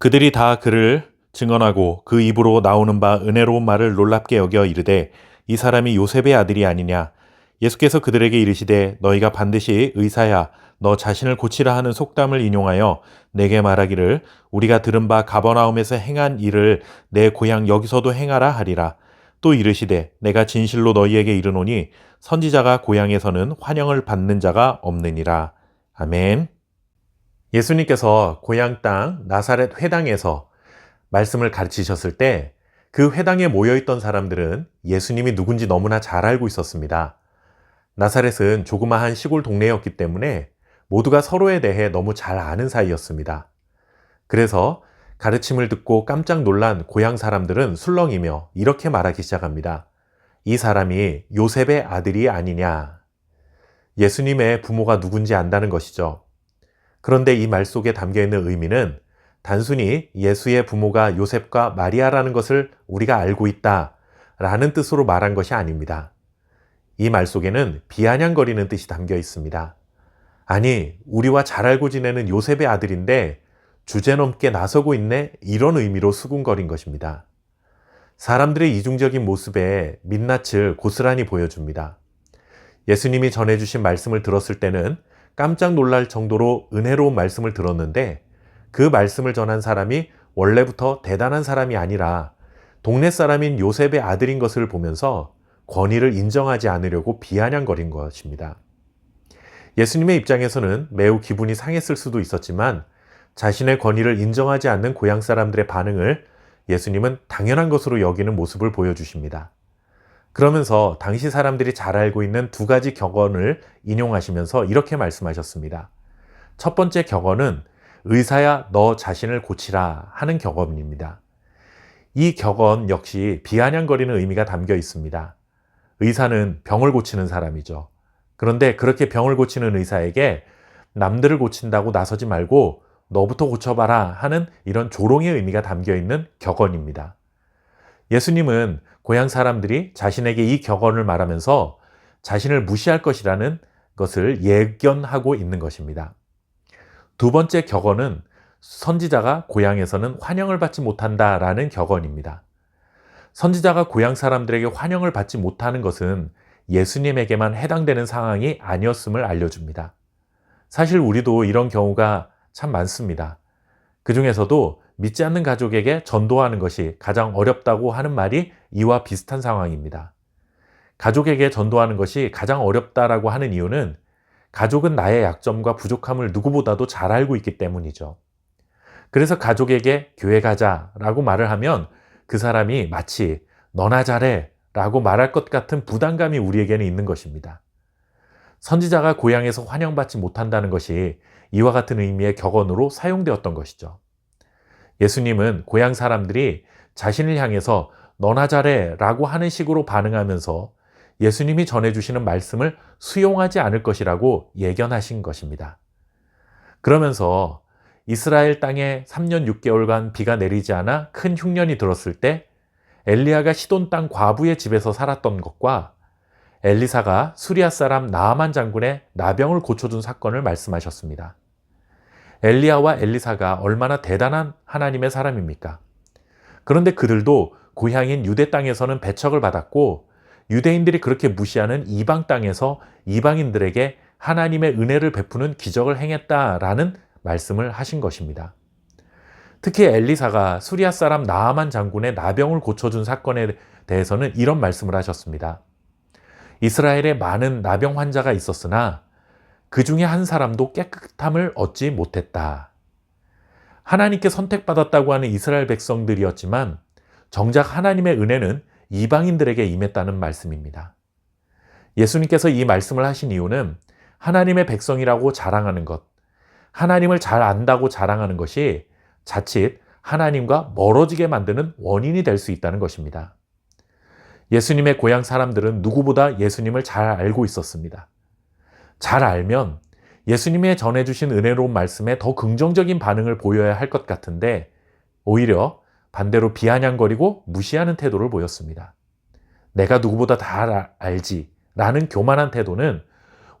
그들이 다 그를 증언하고 그 입으로 나오는 바 은혜로운 말을 놀랍게 여겨 이르되 이 사람이 요셉의 아들이 아니냐. 예수께서 그들에게 이르시되 너희가 반드시 의사야 너 자신을 고치라 하는 속담을 인용하여 내게 말하기를 우리가 들은 바 가버나움에서 행한 일을 내 고향 여기서도 행하라 하리라. 또 이르시되 내가 진실로 너희에게 이르노니 선지자가 고향에서는 환영을 받는 자가 없느니라. 아멘. 예수님께서 고향 땅 나사렛 회당에서 말씀을 가르치셨을 때 그 회당에 모여있던 사람들은 예수님이 누군지 너무나 잘 알고 있었습니다. 나사렛은 조그마한 시골 동네였기 때문에 모두가 서로에 대해 너무 잘 아는 사이였습니다. 그래서 가르침을 듣고 깜짝 놀란 고향 사람들은 술렁이며 이렇게 말하기 시작합니다. 이 사람이 요셉의 아들이 아니냐. 예수님의 부모가 누군지 안다는 것이죠. 그런데 이 말 속에 담겨 있는 의미는 단순히 예수의 부모가 요셉과 마리아라는 것을 우리가 알고 있다 라는 뜻으로 말한 것이 아닙니다. 이 말 속에는 비아냥거리는 뜻이 담겨 있습니다. 아니, 우리와 잘 알고 지내는 요셉의 아들인데 주제넘게 나서고 있네, 이런 의미로 수군거린 것입니다. 사람들의 이중적인 모습에 민낯을 고스란히 보여줍니다. 예수님이 전해주신 말씀을 들었을 때는 깜짝 놀랄 정도로 은혜로운 말씀을 들었는데 그 말씀을 전한 사람이 원래부터 대단한 사람이 아니라 동네 사람인 요셉의 아들인 것을 보면서 권위를 인정하지 않으려고 비아냥거린 것입니다. 예수님의 입장에서는 매우 기분이 상했을 수도 있었지만 자신의 권위를 인정하지 않는 고향 사람들의 반응을 예수님은 당연한 것으로 여기는 모습을 보여주십니다. 그러면서 당시 사람들이 잘 알고 있는 두 가지 격언을 인용하시면서 이렇게 말씀하셨습니다. 첫 번째 격언은 의사야 너 자신을 고치라 하는 격언입니다. 이 격언 역시 비아냥거리는 의미가 담겨 있습니다. 의사는 병을 고치는 사람이죠. 그런데 그렇게 병을 고치는 의사에게 남들을 고친다고 나서지 말고 너부터 고쳐봐라 하는 이런 조롱의 의미가 담겨 있는 격언입니다. 예수님은 고향 사람들이 자신에게 이 격언을 말하면서 자신을 무시할 것이라는 것을 예견하고 있는 것입니다. 두 번째 격언은 선지자가 고향에서는 환영을 받지 못한다라는 격언입니다. 선지자가 고향 사람들에게 환영을 받지 못하는 것은 예수님에게만 해당되는 상황이 아니었음을 알려줍니다. 사실 우리도 이런 경우가 참 많습니다. 그 중에서도 믿지 않는 가족에게 전도하는 것이 가장 어렵다고 하는 말이 이와 비슷한 상황입니다. 가족에게 전도하는 것이 가장 어렵다라고 하는 이유는 가족은 나의 약점과 부족함을 누구보다도 잘 알고 있기 때문이죠. 그래서 가족에게 교회 가자라고 말을 하면 그 사람이 마치 너나 잘해 라고 말할 것 같은 부담감이 우리에게는 있는 것입니다. 선지자가 고향에서 환영받지 못한다는 것이 이와 같은 의미의 격언으로 사용되었던 것이죠. 예수님은 고향 사람들이 자신을 향해서 너나 잘해 라고 하는 식으로 반응하면서 예수님이 전해주시는 말씀을 수용하지 않을 것이라고 예견하신 것입니다. 그러면서 이스라엘 땅에 3년 6개월간 비가 내리지 않아 큰 흉년이 들었을 때 엘리야가 시돈 땅 과부의 집에서 살았던 것과 엘리사가 수리아 사람 나아만 장군의 나병을 고쳐준 사건을 말씀하셨습니다. 엘리야와 엘리사가 얼마나 대단한 하나님의 사람입니까? 그런데 그들도 고향인 유대 땅에서는 배척을 받았고 유대인들이 그렇게 무시하는 이방 땅에서 이방인들에게 하나님의 은혜를 베푸는 기적을 행했다라는 말씀을 하신 것입니다. 특히 엘리사가 수리아 사람 나아만 장군의 나병을 고쳐준 사건에 대해서는 이런 말씀을 하셨습니다. 이스라엘에 많은 나병 환자가 있었으나 그 중에 한 사람도 깨끗함을 얻지 못했다. 하나님께 선택받았다고 하는 이스라엘 백성들이었지만 정작 하나님의 은혜는 이방인들에게 임했다는 말씀입니다. 예수님께서 이 말씀을 하신 이유는 하나님의 백성이라고 자랑하는 것, 하나님을 잘 안다고 자랑하는 것이 자칫 하나님과 멀어지게 만드는 원인이 될 수 있다는 것입니다. 예수님의 고향 사람들은 누구보다 예수님을 잘 알고 있었습니다. 잘 알면 예수님의 전해주신 은혜로운 말씀에 더 긍정적인 반응을 보여야 할 것 같은데 오히려 반대로 비아냥거리고 무시하는 태도를 보였습니다. 내가 누구보다 다 알지 라는 교만한 태도는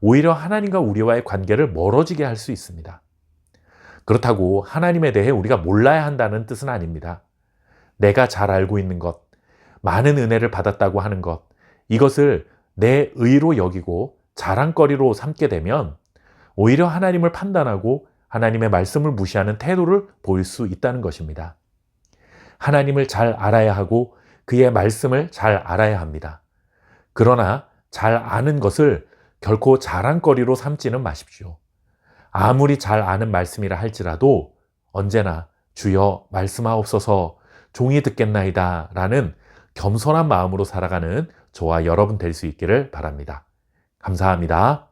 오히려 하나님과 우리와의 관계를 멀어지게 할 수 있습니다. 그렇다고 하나님에 대해 우리가 몰라야 한다는 뜻은 아닙니다. 내가 잘 알고 있는 것, 많은 은혜를 받았다고 하는 것, 이것을 내 의로 여기고 자랑거리로 삼게 되면 오히려 하나님을 판단하고 하나님의 말씀을 무시하는 태도를 보일 수 있다는 것입니다. 하나님을 잘 알아야 하고 그의 말씀을 잘 알아야 합니다. 그러나 잘 아는 것을 결코 자랑거리로 삼지는 마십시오. 아무리 잘 아는 말씀이라 할지라도 언제나 주여 말씀하옵소서 종이 듣겠나이다 라는 겸손한 마음으로 살아가는 저와 여러분 될 수 있기를 바랍니다. 감사합니다.